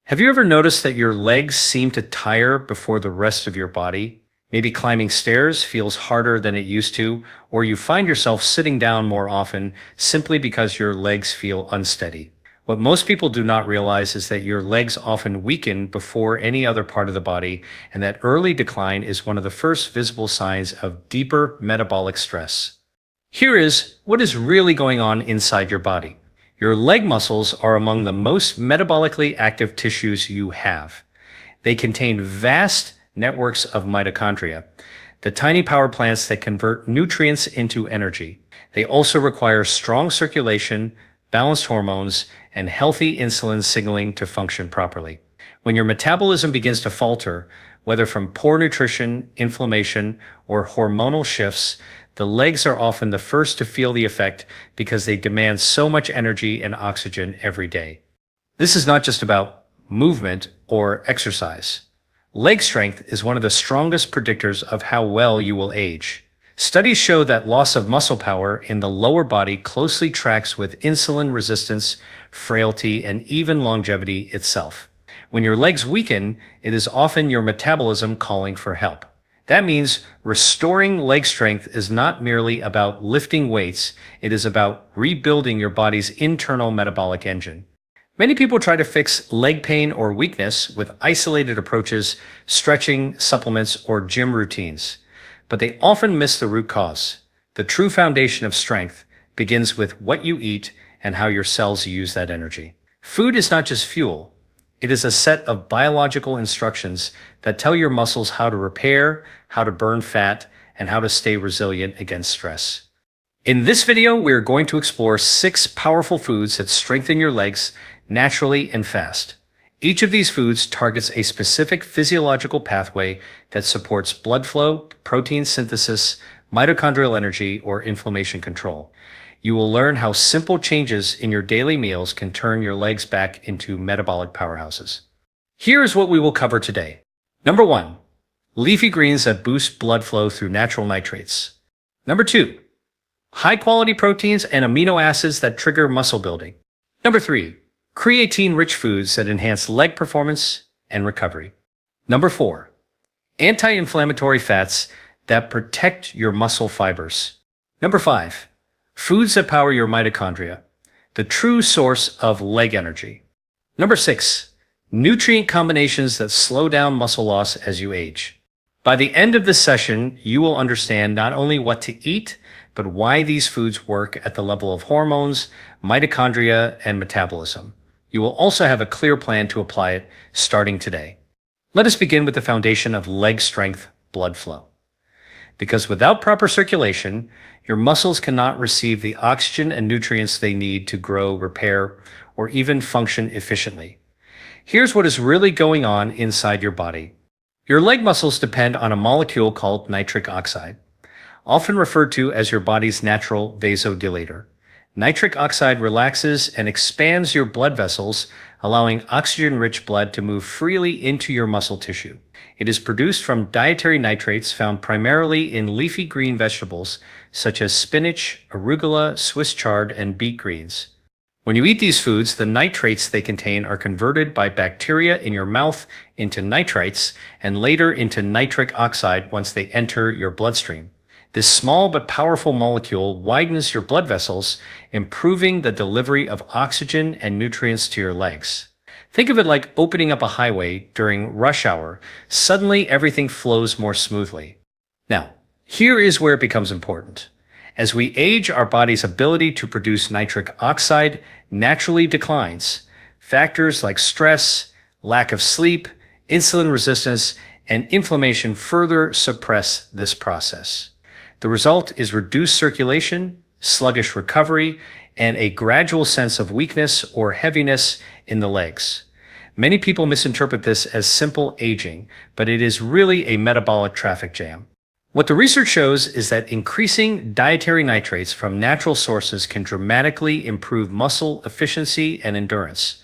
Have you ever noticed that your legs seem to tire before the rest of your body? Maybe climbing stairs feels harder than it used to, or you find yourself sitting down more often simply because your legs feel unsteady. What most people do not realize is that your legs often weaken before any other part of the body, and that early decline is one of the first visible signs of deeper metabolic stress. Here is what is really going on inside your body. Your leg muscles are among the most metabolically active tissues you have. They contain vast networks of mitochondria, the tiny power plants that convert nutrients into energy. They also require strong circulation, balanced hormones, and healthy insulin signaling to function properly. When your metabolism begins to falter, whether from poor nutrition, inflammation, or hormonal shifts, the legs are often the first to feel the effect because they demand so much energy and oxygen every day. This is not just about movement or exercise. Leg strength is one of the strongest predictors of how well you will age. Studies show that loss of muscle power in the lower body closely tracks with insulin resistance, frailty, and even longevity itself. When your legs weaken, it is often your metabolism calling for help. That means restoring leg strength is not merely about lifting weights, it is about rebuilding your body's internal metabolic engine. Many people try to fix leg pain or weakness with isolated approaches, stretching, supplements, or gym routines. But they often miss the root cause. The true foundation of strength begins with what you eat and how your cells use that energy. Food is not just fuel. It is a set of biological instructions that tell your muscles how to repair, how to burn fat, and how to stay resilient against stress. In this video, we are going to explore 6 powerful foods that strengthen your legs naturally and fast. Each of these foods targets a specific physiological pathway that supports blood flow, protein synthesis, mitochondrial energy, or inflammation control. You will learn how simple changes in your daily meals can turn your legs back into metabolic powerhouses. Here is what we will cover today. Number 1, leafy greens that boost blood flow through natural nitrates. Number 2, high-quality proteins and amino acids that trigger muscle building. Number 3, creatine-rich foods that enhance leg performance and recovery. Number 4, anti-inflammatory fats that protect your muscle fibers. Number 5, foods that power your mitochondria, the true source of leg energy. Number 6, nutrient combinations that slow down muscle loss as you age. By the end of this session, you will understand not only what to eat, but why these foods work at the level of hormones, mitochondria, and metabolism. You will also have a clear plan to apply it starting today. Let us begin with the foundation of leg strength, blood flow. Because without proper circulation, your muscles cannot receive the oxygen and nutrients they need to grow, repair, or even function efficiently. Here's what is really going on inside your body. Your leg muscles depend on a molecule called nitric oxide, often referred to as your body's natural vasodilator. Nitric oxide relaxes and expands your blood vessels, allowing oxygen-rich blood to move freely into your muscle tissue. It is produced from dietary nitrates found primarily in leafy green vegetables such as spinach, arugula, Swiss chard, and beet greens. When you eat these foods, the nitrates they contain are converted by bacteria in your mouth into nitrites and later into nitric oxide once they enter your bloodstream. This small but powerful molecule widens your blood vessels, improving the delivery of oxygen and nutrients to your legs. Think of it like opening up a highway during rush hour. Suddenly, everything flows more smoothly. Now, here is where it becomes important. As we age, our body's ability to produce nitric oxide naturally declines. Factors like stress, lack of sleep, insulin resistance, and inflammation further suppress this process. The result is reduced circulation, sluggish recovery, and a gradual sense of weakness or heaviness in the legs. Many people misinterpret this as simple aging, but it is really a metabolic traffic jam. What the research shows is that increasing dietary nitrates from natural sources can dramatically improve muscle efficiency and endurance.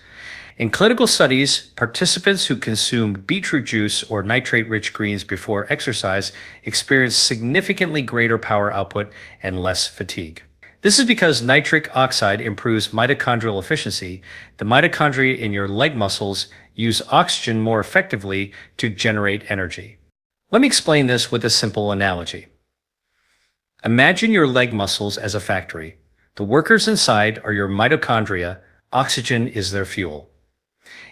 In clinical studies, participants who consumed beetroot juice or nitrate-rich greens before exercise experienced significantly greater power output and less fatigue. This is because nitric oxide improves mitochondrial efficiency. The mitochondria in your leg muscles use oxygen more effectively to generate energy. Let me explain this with a simple analogy. Imagine your leg muscles as a factory. The workers inside are your mitochondria. Oxygen is their fuel.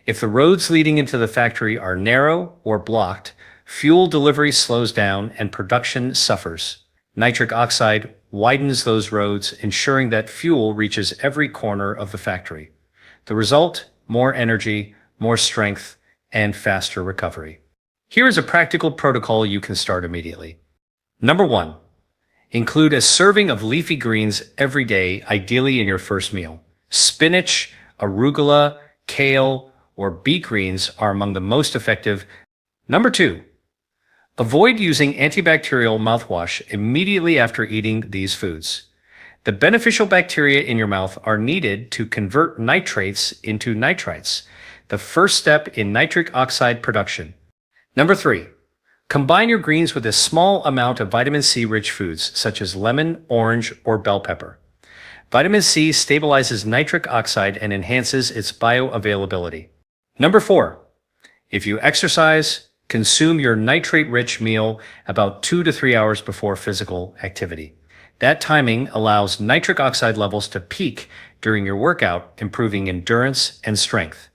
If the roads leading into the factory are narrow or blocked, fuel delivery slows down and production suffers. Nitric oxide widens those roads, ensuring that fuel reaches every corner of the factory. The result: more energy, more strength, and faster recovery. Here is a practical protocol you can start immediately. Number 1. Include a serving of leafy greens every day, ideally in your first meal. Spinach, arugula, kale, or beet greens are among the most effective. Number 2. Avoid using antibacterial mouthwash immediately after eating these foods. The beneficial bacteria in your mouth are needed to convert nitrates into nitrites, the first step in nitric oxide production. Number 3. Combine your greens with a small amount of vitamin C-rich foods, such as lemon, orange, or bell pepper. Vitamin C stabilizes nitric oxide and enhances its bioavailability. Number 4. If you exercise, consume your nitrate-rich meal about 2 to 3 hours before physical activity. That timing allows nitric oxide levels to peak during your workout, improving endurance and strength.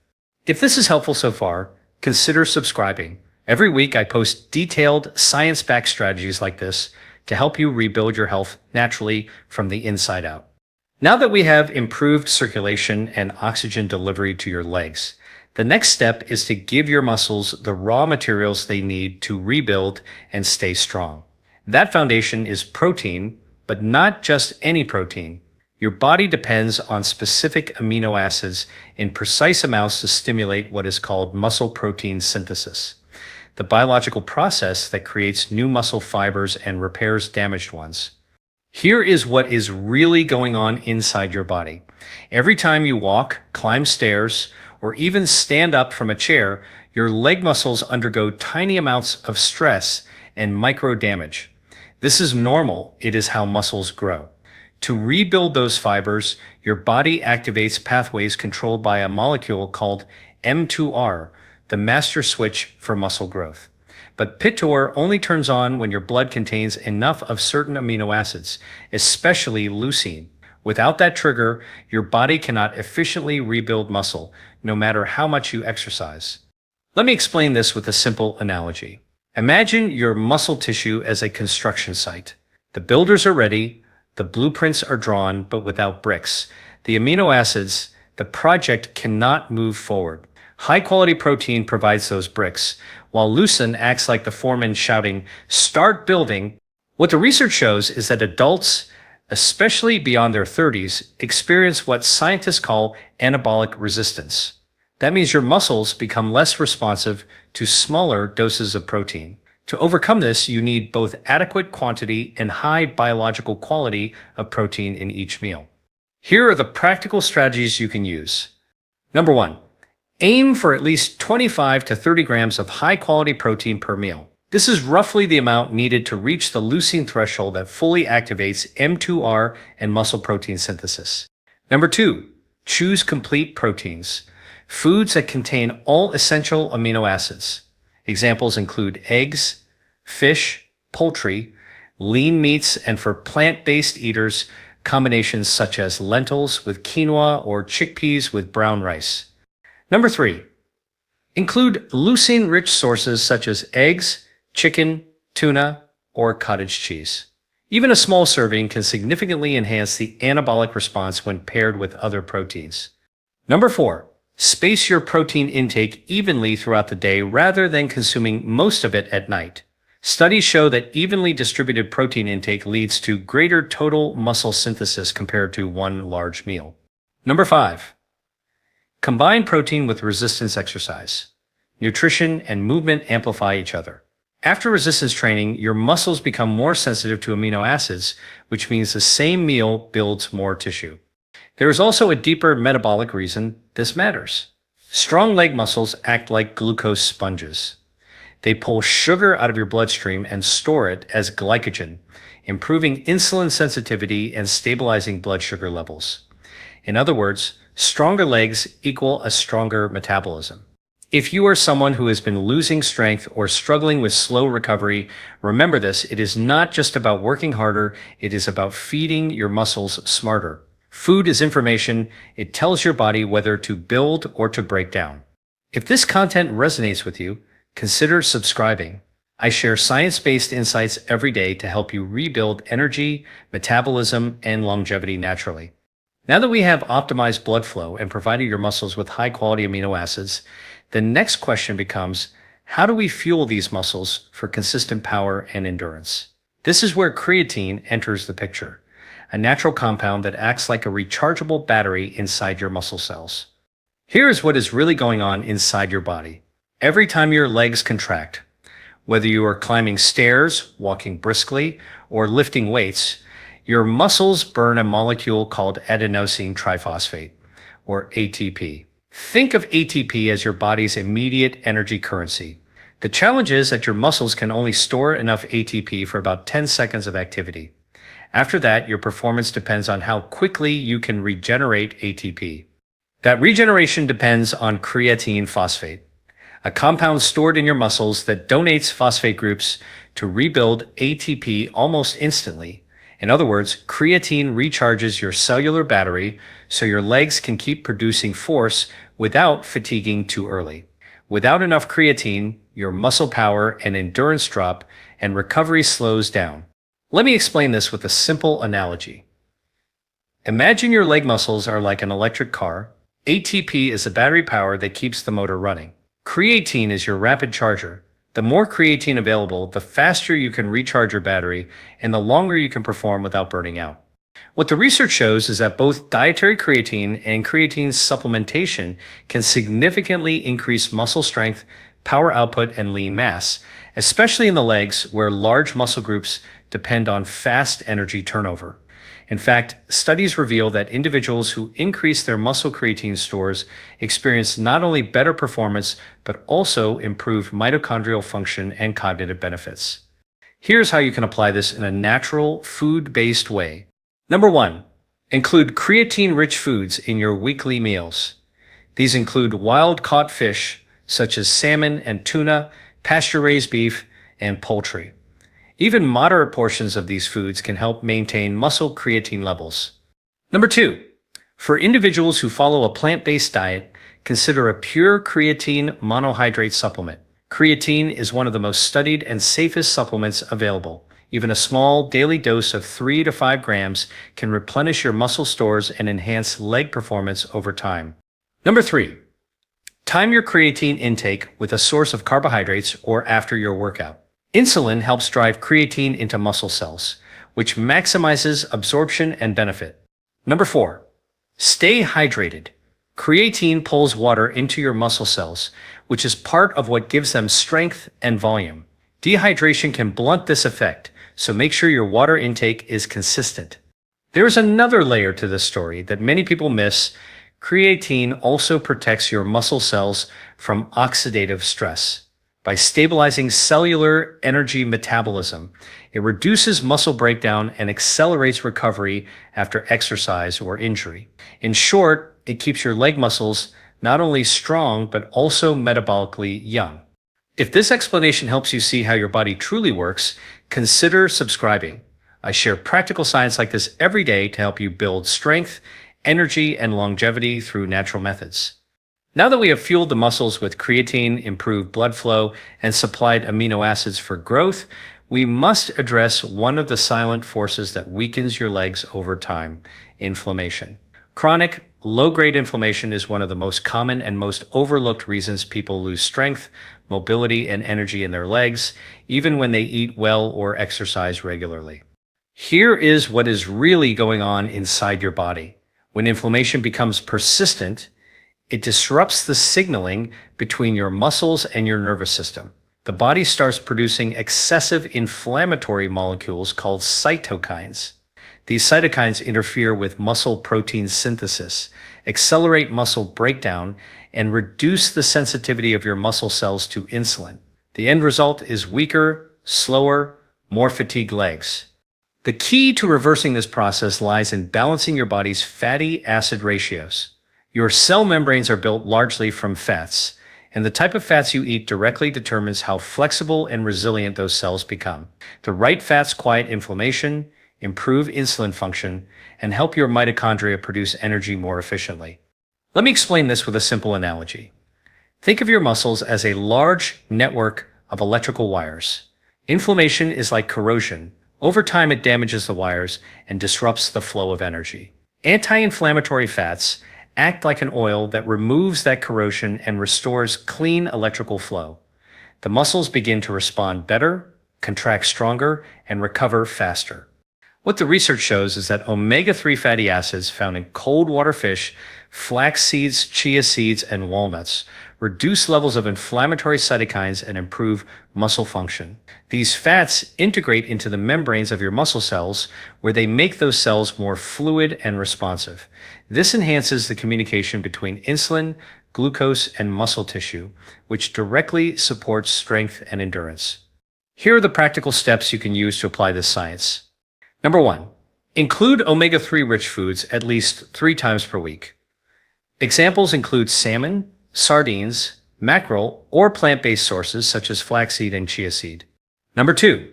If this is helpful so far, consider subscribing. Every week I post detailed, science-backed strategies like this to help you rebuild your health naturally from the inside out. Now that we have improved circulation and oxygen delivery to your legs, the next step is to give your muscles the raw materials they need to rebuild and stay strong. That foundation is protein, but not just any protein. Your body depends on specific amino acids in precise amounts to stimulate what is called muscle protein synthesis, the biological process that creates new muscle fibers and repairs damaged ones. Here is what is really going on inside your body. Every time you walk, climb stairs, or even stand up from a chair, your leg muscles undergo tiny amounts of stress and micro damage. This is normal. It is how muscles grow. To rebuild those fibers, your body activates pathways controlled by a molecule called mTOR, the master switch for muscle growth. But mTOR only turns on when your blood contains enough of certain amino acids, especially leucine. Without that trigger, your body cannot efficiently rebuild muscle, no matter how much you exercise. Let me explain this with a simple analogy. Imagine your muscle tissue as a construction site. The builders are ready, the blueprints are drawn, but without bricks, the amino acids, the project cannot move forward. High-quality protein provides those bricks, while leucine acts like the foreman shouting, "Start building." What the research shows is that adults, especially beyond their 30s, experience what scientists call anabolic resistance. That means your muscles become less responsive to smaller doses of protein. To overcome this, you need both adequate quantity and high biological quality of protein in each meal. Here are the practical strategies you can use. Number 1. Aim for at least 25 to 30 grams of high-quality protein per meal. This is roughly the amount needed to reach the leucine threshold that fully activates mTOR and muscle protein synthesis. Number 2. Choose complete proteins, foods that contain all essential amino acids. Examples include eggs, fish, poultry, lean meats, and for plant-based eaters, combinations such as lentils with quinoa or chickpeas with brown rice. Number 3. Include leucine-rich sources such as eggs, chicken, tuna, or cottage cheese. Even a small serving can significantly enhance the anabolic response when paired with other proteins. Number 4. Space your protein intake evenly throughout the day rather than consuming most of it at night. Studies show that evenly distributed protein intake leads to greater total muscle synthesis compared to one large meal. Number 5. Combine protein with resistance exercise. Nutrition and movement amplify each other. After resistance training, your muscles become more sensitive to amino acids, which means the same meal builds more tissue. There is also a deeper metabolic reason this matters. Strong leg muscles act like glucose sponges. They pull sugar out of your bloodstream and store it as glycogen, improving insulin sensitivity and stabilizing blood sugar levels. In other words, stronger legs equal a stronger metabolism. If you are someone who has been losing strength or struggling with slow recovery, remember this, it is not just about working harder, it is about feeding your muscles smarter. Food is information, it tells your body whether to build or to break down. If this content resonates with you, consider subscribing. I share science-based insights every day to help you rebuild energy, metabolism, and longevity naturally. Now that we have optimized blood flow and provided your muscles with high-quality amino acids, the next question becomes, how do we fuel these muscles for consistent power and endurance? This is where creatine enters the picture, a natural compound that acts like a rechargeable battery inside your muscle cells. Here is what is really going on inside your body. Every time your legs contract, whether you are climbing stairs, walking briskly, or lifting weights, your muscles burn a molecule called adenosine triphosphate, or ATP. Think of ATP as your body's immediate energy currency. The challenge is that your muscles can only store enough ATP for about 10 seconds of activity. After that, your performance depends on how quickly you can regenerate ATP. That regeneration depends on creatine phosphate, a compound stored in your muscles that donates phosphate groups to rebuild ATP almost instantly. In other words, creatine recharges your cellular battery so your legs can keep producing force without fatiguing too early. Without enough creatine, your muscle power and endurance drop and recovery slows down. Let me explain this with a simple analogy. Imagine your leg muscles are like an electric car. ATP is the battery power that keeps the motor running. Creatine is your rapid charger. The more creatine available, the faster you can recharge your battery and the longer you can perform without burning out. What the research shows is that both dietary creatine and creatine supplementation can significantly increase muscle strength, power output, and lean mass, especially in the legs where large muscle groups depend on fast energy turnover. In fact, studies reveal that individuals who increase their muscle creatine stores experience not only better performance, but also improved mitochondrial function and cognitive benefits. Here's how you can apply this in a natural, food-based way. Number 1, include creatine-rich foods in your weekly meals. These include wild-caught fish, such as salmon and tuna, pasture-raised beef, and poultry. Even moderate portions of these foods can help maintain muscle creatine levels. Number 2, for individuals who follow a plant-based diet, consider a pure creatine monohydrate supplement. Creatine is one of the most studied and safest supplements available. Even a small daily dose of 3 to 5 grams can replenish your muscle stores and enhance leg performance over time. Number 3, time your creatine intake with a source of carbohydrates or after your workout. Insulin helps drive creatine into muscle cells, which maximizes absorption and benefit. Number 4, stay hydrated. Creatine pulls water into your muscle cells, which is part of what gives them strength and volume. Dehydration can blunt this effect, so make sure your water intake is consistent. There is another layer to this story that many people miss. Creatine also protects your muscle cells from oxidative stress. By stabilizing cellular energy metabolism, it reduces muscle breakdown and accelerates recovery after exercise or injury. In short, it keeps your leg muscles not only strong, but also metabolically young. If this explanation helps you see how your body truly works, consider subscribing. I share practical science like this every day to help you build strength, energy, and longevity through natural methods. Now that we have fueled the muscles with creatine, improved blood flow, and supplied amino acids for growth, we must address one of the silent forces that weakens your legs over time: inflammation. Chronic, low-grade inflammation is one of the most common and most overlooked reasons people lose strength, mobility, and energy in their legs, even when they eat well or exercise regularly. Here is what is really going on inside your body. When inflammation becomes persistent, it disrupts the signaling between your muscles and your nervous system. The body starts producing excessive inflammatory molecules called cytokines. These cytokines interfere with muscle protein synthesis, accelerate muscle breakdown, and reduce the sensitivity of your muscle cells to insulin. The end result is weaker, slower, more fatigued legs. The key to reversing this process lies in balancing your body's fatty acid ratios. Your cell membranes are built largely from fats, And the type of fats you eat directly determines how flexible and resilient those cells become. The right fats quiet inflammation, improve insulin function, and help your mitochondria produce energy more efficiently. Let me explain this with a simple analogy. Think of your muscles as a large network of electrical wires. Inflammation is like corrosion. Over time, it damages the wires and disrupts the flow of energy. Anti-inflammatory fats act like an oil that removes that corrosion and restores clean electrical flow. The muscles begin to respond better, contract stronger, and recover faster. What the research shows is that omega-3 fatty acids found in cold water fish, flax seeds, chia seeds, and walnuts reduce levels of inflammatory cytokines and improve muscle function. These fats integrate into the membranes of your muscle cells, where they make those cells more fluid and responsive. This enhances the communication between insulin, glucose, and muscle tissue, which directly supports strength and endurance. Here are the practical steps you can use to apply this science. Number 1. Include omega-3 rich foods at least 3 times per week. Examples include salmon, sardines, mackerel, or plant-based sources such as flaxseed and chia seed. Number 2.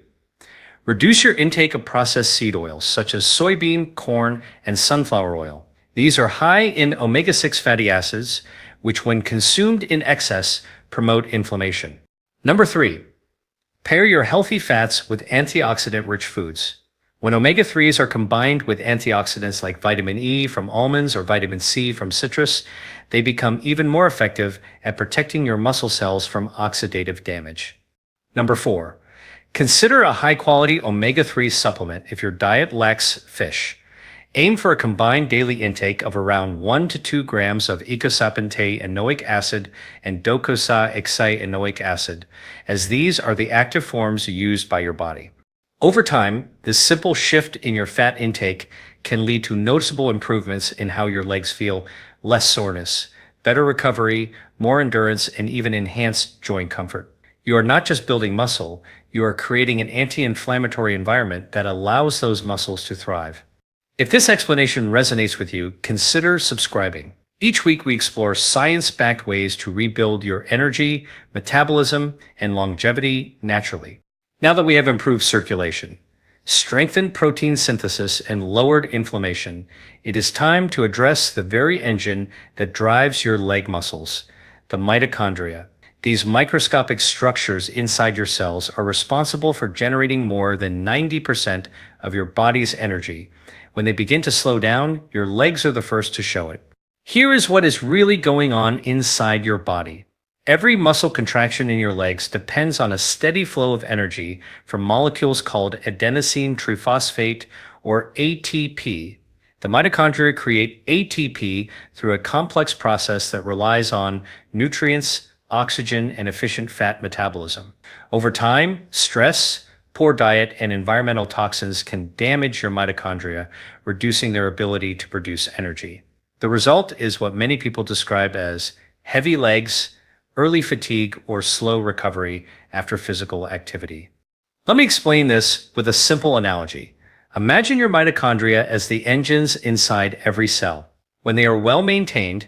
Reduce your intake of processed seed oils such as soybean, corn, and sunflower oil. These are high in omega-6 fatty acids, which when consumed in excess promote inflammation. Number 3. Pair your healthy fats with antioxidant-rich foods. When omega-3s are combined with antioxidants like vitamin E from almonds or vitamin C from citrus, they become even more effective at protecting your muscle cells from oxidative damage. Number 4. Consider a high-quality omega-3 supplement if your diet lacks fish. Aim for a combined daily intake of around 1 to 2 grams of eicosapentaenoic acid and docosahexaenoic acid, as these are the active forms used by your body. Over time, this simple shift in your fat intake can lead to noticeable improvements in how your legs feel, less soreness, better recovery, more endurance, and even enhanced joint comfort. You are not just building muscle, you are creating an anti-inflammatory environment that allows those muscles to thrive. If this explanation resonates with you, consider subscribing. Each week we explore science-backed ways to rebuild your energy, metabolism, and longevity naturally. Now that we have improved circulation, strengthened protein synthesis, and lowered inflammation, it is time to address the very engine that drives your leg muscles, the mitochondria. These microscopic structures inside your cells are responsible for generating more than 90% of your body's energy. When they begin to slow down, your legs are the first to show it. Here is what is really going on inside your body. Every muscle contraction in your legs depends on a steady flow of energy from molecules called adenosine triphosphate, or ATP. The mitochondria create ATP through a complex process that relies on nutrients, oxygen, and efficient fat metabolism. Over time, stress, poor diet, and environmental toxins can damage your mitochondria, reducing their ability to produce energy. The result is what many people describe as heavy legs, early fatigue, or slow recovery after physical activity. Let me explain this with a simple analogy. Imagine your mitochondria as the engines inside every cell. When they are well maintained,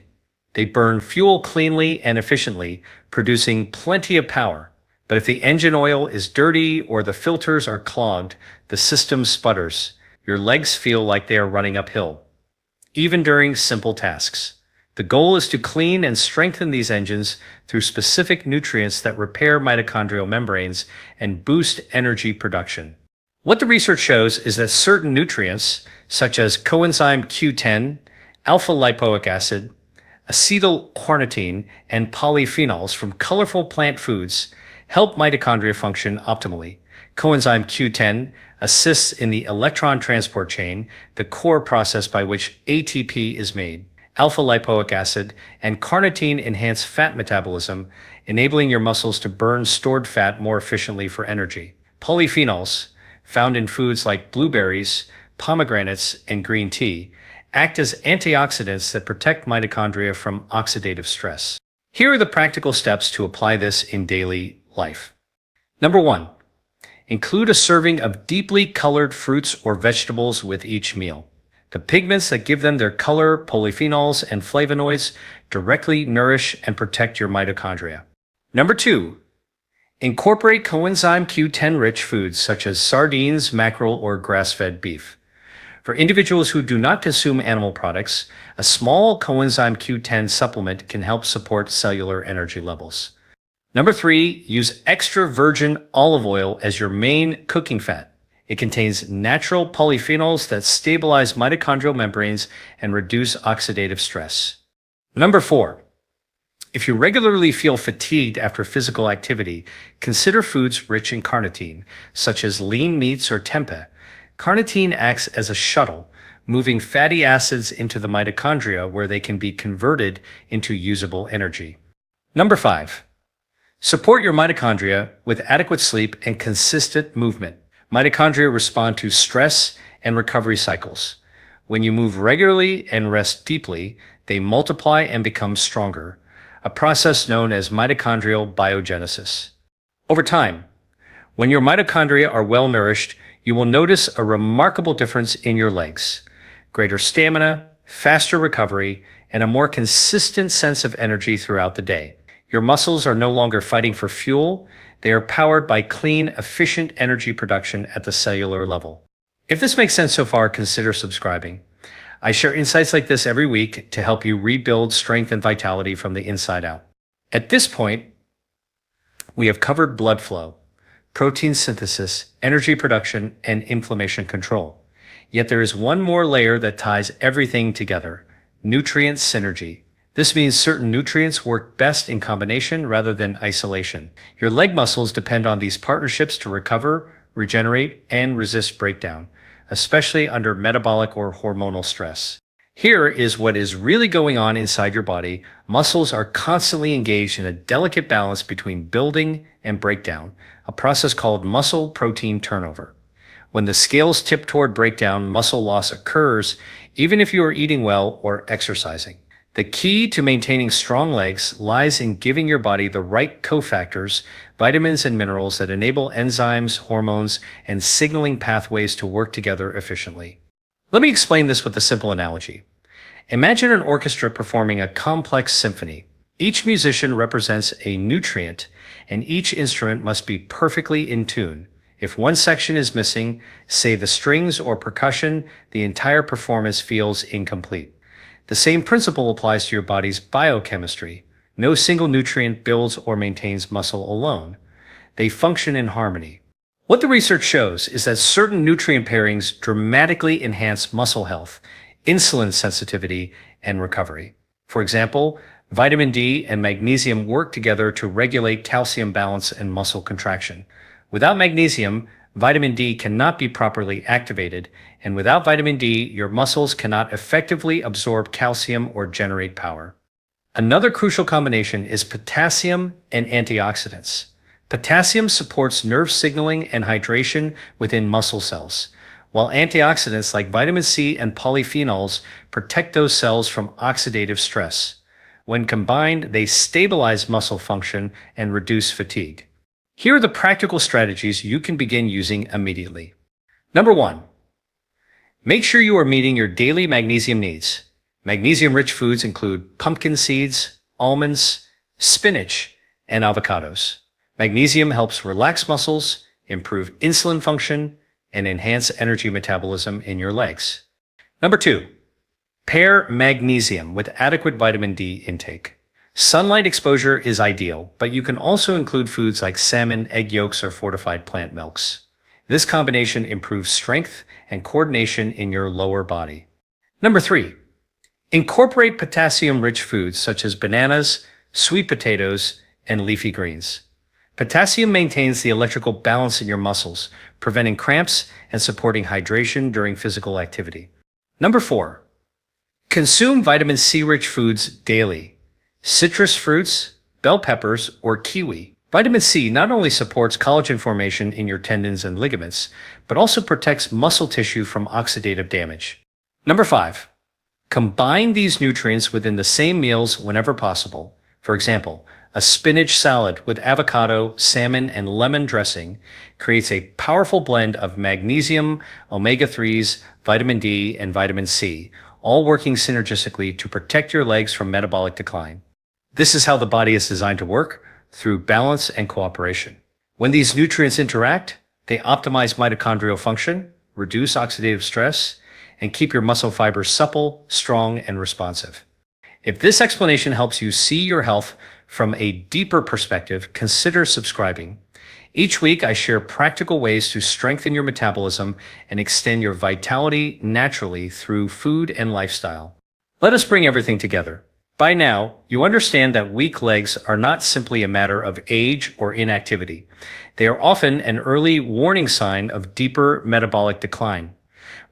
they burn fuel cleanly and efficiently, producing plenty of power. But if the engine oil is dirty or the filters are clogged, the system sputters. Your legs feel like they are running uphill, even during simple tasks. The goal is to clean and strengthen these engines through specific nutrients that repair mitochondrial membranes and boost energy production. What the research shows is that certain nutrients, such as coenzyme Q10, alpha-lipoic acid, acetylcarnitine, and polyphenols from colorful plant foods, help mitochondria function optimally. Coenzyme Q10 assists in the electron transport chain, the core process by which ATP is made. Alpha-lipoic acid and carnitine enhance fat metabolism, enabling your muscles to burn stored fat more efficiently for energy. Polyphenols, found in foods like blueberries, pomegranates, and green tea, act as antioxidants that protect mitochondria from oxidative stress. Here are the practical steps to apply this in daily life. Number 1. Include a serving of deeply colored fruits or vegetables with each meal. The pigments that give them their color, polyphenols, and flavonoids directly nourish and protect your mitochondria. Number 2, incorporate coenzyme Q10-rich foods such as sardines, mackerel, or grass-fed beef. For individuals who do not consume animal products, a small coenzyme Q10 supplement can help support cellular energy levels. Number 3, use extra virgin olive oil as your main cooking fat. It contains natural polyphenols that stabilize mitochondrial membranes and reduce oxidative stress. Number 4, if you regularly feel fatigued after physical activity, consider foods rich in carnitine, such as lean meats or tempeh. Carnitine acts as a shuttle, moving fatty acids into the mitochondria where they can be converted into usable energy. Number 5, support your mitochondria with adequate sleep and consistent movement. Mitochondria respond to stress and recovery cycles. When you move regularly and rest deeply, they multiply and become stronger, a process known as mitochondrial biogenesis. Over time, when your mitochondria are well nourished, you will notice a remarkable difference in your legs, greater stamina, faster recovery, and a more consistent sense of energy throughout the day. Your muscles are no longer fighting for fuel. They are powered by clean, efficient energy production at the cellular level. If this makes sense so far, consider subscribing. I share insights like this every week to help you rebuild strength and vitality from the inside out. At this point, we have covered blood flow, protein synthesis, energy production, and inflammation control. Yet there is one more layer that ties everything together: nutrient synergy. This means certain nutrients work best in combination rather than isolation. Your leg muscles depend on these partnerships to recover, regenerate, and resist breakdown, especially under metabolic or hormonal stress. Here is what is really going on inside your body. Muscles are constantly engaged in a delicate balance between building and breakdown, a process called muscle protein turnover. When the scales tip toward breakdown, muscle loss occurs even if you are eating well or exercising. The key to maintaining strong legs lies in giving your body the right cofactors, vitamins and minerals that enable enzymes, hormones, and signaling pathways to work together efficiently. Let me explain this with a simple analogy. Imagine an orchestra performing a complex symphony. Each musician represents a nutrient, and each instrument must be perfectly in tune. If one section is missing, say the strings or percussion, the entire performance feels incomplete. The same principle applies to your body's biochemistry. No single nutrient builds or maintains muscle alone. They function in harmony. What the research shows is that certain nutrient pairings dramatically enhance muscle health, insulin sensitivity, and recovery. For example, vitamin D and magnesium work together to regulate calcium balance and muscle contraction. Without magnesium, vitamin D cannot be properly activated, and without vitamin D, your muscles cannot effectively absorb calcium or generate power. Another crucial combination is potassium and antioxidants. Potassium supports nerve signaling and hydration within muscle cells, while antioxidants like vitamin C and polyphenols protect those cells from oxidative stress. When combined, they stabilize muscle function and reduce fatigue. Here are the practical strategies you can begin using immediately. Number 1, make sure you are meeting your daily magnesium needs. Magnesium-rich foods include pumpkin seeds, almonds, spinach, and avocados. Magnesium helps relax muscles, improve insulin function, and enhance energy metabolism in your legs. Number 2, pair magnesium with adequate vitamin D intake. Sunlight exposure is ideal, but you can also include foods like salmon, egg yolks, or fortified plant milks. This combination improves strength and coordination in your lower body. Number 3, incorporate potassium-rich foods such as bananas, sweet potatoes, and leafy greens. Potassium maintains the electrical balance in your muscles, preventing cramps and supporting hydration during physical activity. Number 4, consume vitamin C-rich foods daily. Citrus fruits, bell peppers, or kiwi. Vitamin C not only supports collagen formation in your tendons and ligaments, but also protects muscle tissue from oxidative damage. Number 5, combine these nutrients within the same meals whenever possible. For example, A spinach salad with avocado, salmon, and lemon dressing creates a powerful blend of magnesium, omega-3s, vitamin D, and vitamin C, all working synergistically to protect your legs from metabolic decline. This is how the body is designed to work, through balance and cooperation. When these nutrients interact, they optimize mitochondrial function, reduce oxidative stress, and keep your muscle fibers supple, strong, and responsive. If this explanation helps you see your health from a deeper perspective, consider subscribing. Each week, I share practical ways to strengthen your metabolism and extend your vitality naturally through food and lifestyle. Let us bring everything together. By now, you understand that weak legs are not simply a matter of age or inactivity. They are often an early warning sign of deeper metabolic decline.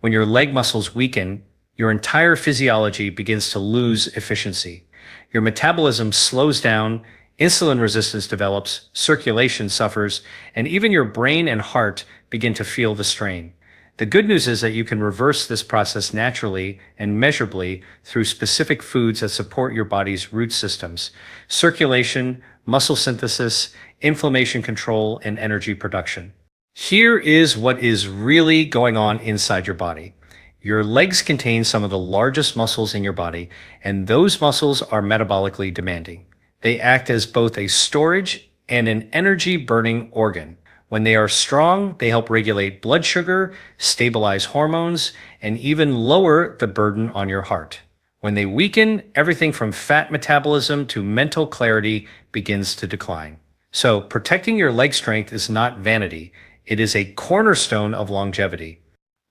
When your leg muscles weaken, your entire physiology begins to lose efficiency. Your metabolism slows down, insulin resistance develops, circulation suffers, and even your brain and heart begin to feel the strain. The good news is that you can reverse this process naturally and measurably through specific foods that support your body's root systems: circulation, muscle synthesis, inflammation control, and energy production. Here is what is really going on inside your body. Your legs contain some of the largest muscles in your body, and those muscles are metabolically demanding. They act as both a storage and an energy-burning organ. When they are strong, they help regulate blood sugar, stabilize hormones, and even lower the burden on your heart. When they weaken, everything from fat metabolism to mental clarity begins to decline. So, protecting your leg strength is not vanity. It is a cornerstone of longevity.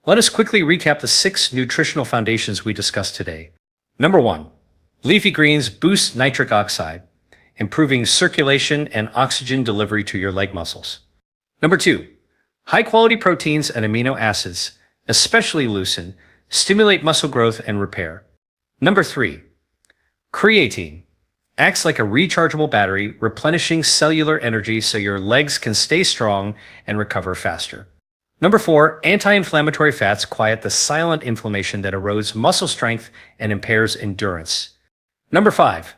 Let us quickly recap the 6 nutritional foundations we discussed today. Number 1, leafy greens boost nitric oxide, improving circulation and oxygen delivery to your leg muscles. Number 2, high-quality proteins and amino acids, especially leucine, stimulate muscle growth and repair. Number 3, creatine acts like a rechargeable battery, replenishing cellular energy so your legs can stay strong and recover faster. Number 4, anti-inflammatory fats quiet the silent inflammation that erodes muscle strength and impairs endurance. Number 5,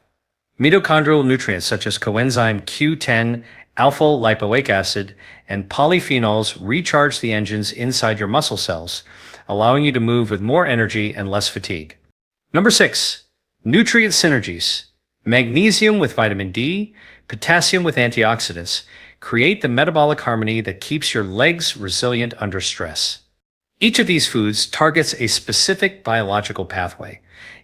mitochondrial nutrients such as coenzyme Q10, alpha-lipoic acid, and polyphenols recharge the engines inside your muscle cells, allowing you to move with more energy and less fatigue. Number 6, nutrient synergies. Magnesium with vitamin D, potassium with antioxidants create the metabolic harmony that keeps your legs resilient under stress. Each of these foods targets a specific biological pathway,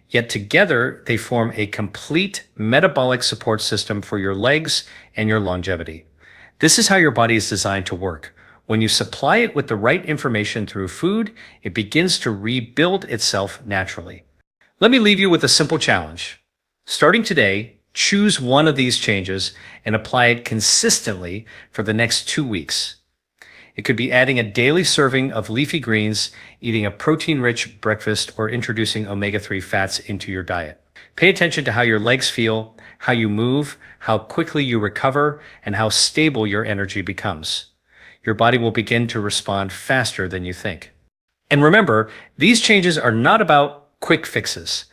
yet together they form a complete metabolic support system for your legs and your longevity. This is how your body is designed to work. When you supply it with the right information through food, it begins to rebuild itself naturally. Let me leave you with a simple challenge. Starting today, choose one of these changes and apply it consistently for the next 2 weeks. It could be adding a daily serving of leafy greens, eating a protein-rich breakfast, or introducing omega-3 fats into your diet. Pay attention to how your legs feel, how you move, how quickly you recover, and how stable your energy becomes. Your body will begin to respond faster than you think. And remember, these changes are not about quick fixes.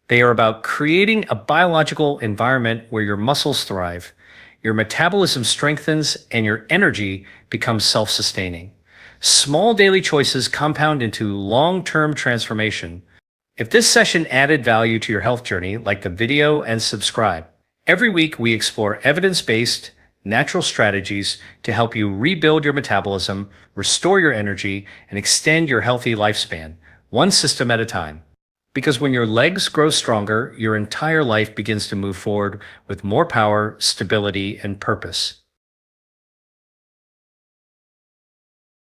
They are about creating a biological environment where your muscles thrive, your metabolism strengthens, and your energy becomes self-sustaining. Small daily choices compound into long-term transformation. If this session added value to your health journey, like the video and subscribe. Every week we explore evidence-based, natural strategies to help you rebuild your metabolism, restore your energy, and extend your healthy lifespan, one system at a time. Because when your legs grow stronger, your entire life begins to move forward with more power, stability, and purpose.